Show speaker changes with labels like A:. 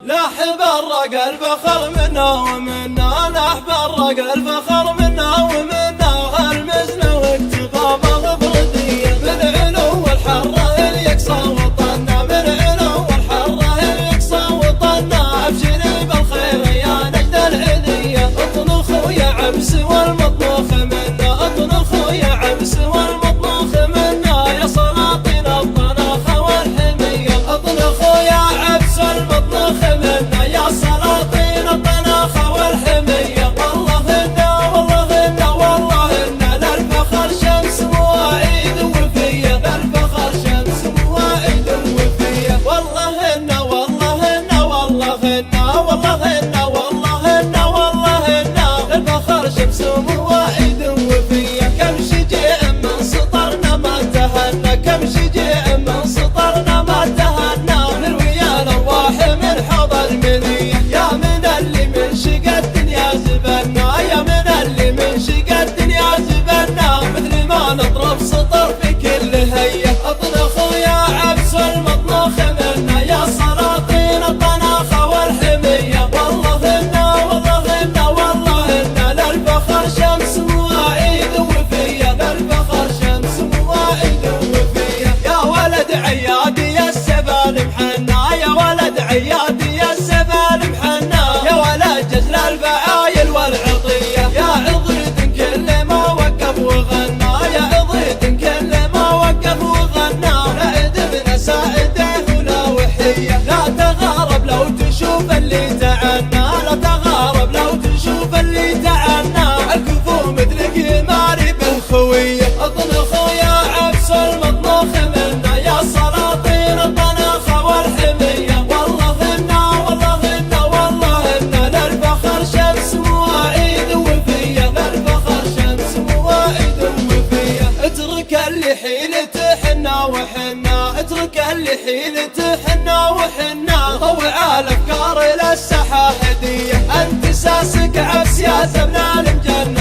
A: لاح برق الفخر منا ومنا، لاح برق الفخر منا ومنا، المزن واكتفاف البردية من علو الحرة اليقصى وطنا، من علو الحرة اليقصى وطنا. ابشري بالخير يا نجد العذية، اطنخوا يا عبس والمطبوخ منا، اطنخوا يا عبس والمطبوخ منا، يا سلاطين الطناخة والحمية، اطنخوا يا عبس والمطبوخ منا، يا سلاطين الطناخة والحمية. والله إنا والله إنا والله إنا للفخر شمس مواعيد وفية، للفخر شمس مواعيد وفية. والله إنا والله إنا والله إنا والله إنا والله إنا والله إنا للفخر شمس مواعيد وفية. كم شجيع من سطرنا ما تهنى، كم شجيع من سطرنا ما تهنى، نروي الأرواح من حوض المنية، يا من اللي من شقى الدنيا زبنا، يا من اللي من شقى الدنيا زبنا، مثل ما نطرب سطر في كل هية. اطنخوا يا عبس المطبوخ منا، يا سلاطين الطناخة والحمية. والله إنا والله إنا والله إنا للفخر شمس مواعيد وفية، للفخر شمس مواعيد وفية. يا ولد عيادي يا السبال محنا، يا ولد عيادي يا السبال محنا، يا ولد جزل الفعايل والعطية، يا عضيد كل ما وقف وغنى، يا عضيد كل ما وقف وغنى. نعد ابن سائده ولا وحية، لا تغارب لو تشوف اللي تعنى، لا تغارب لو تشوف اللي تعنى، الكفو مثلك ماري بالخوية. اطنخوا يا عبس المطبوخ منا، يا سلاطين الطناخة والحمية. والله إنا والله إنا والله إنا للفخر شمس مواعيد وفية، للفخر شمس مواعيد وفية. اترك اللي حيلته حنا وحنا، اترك اللي حيلته حنا وحنا، طوع الافكار للسحا هدية، انت ساسك عبس يا زمن المجنة.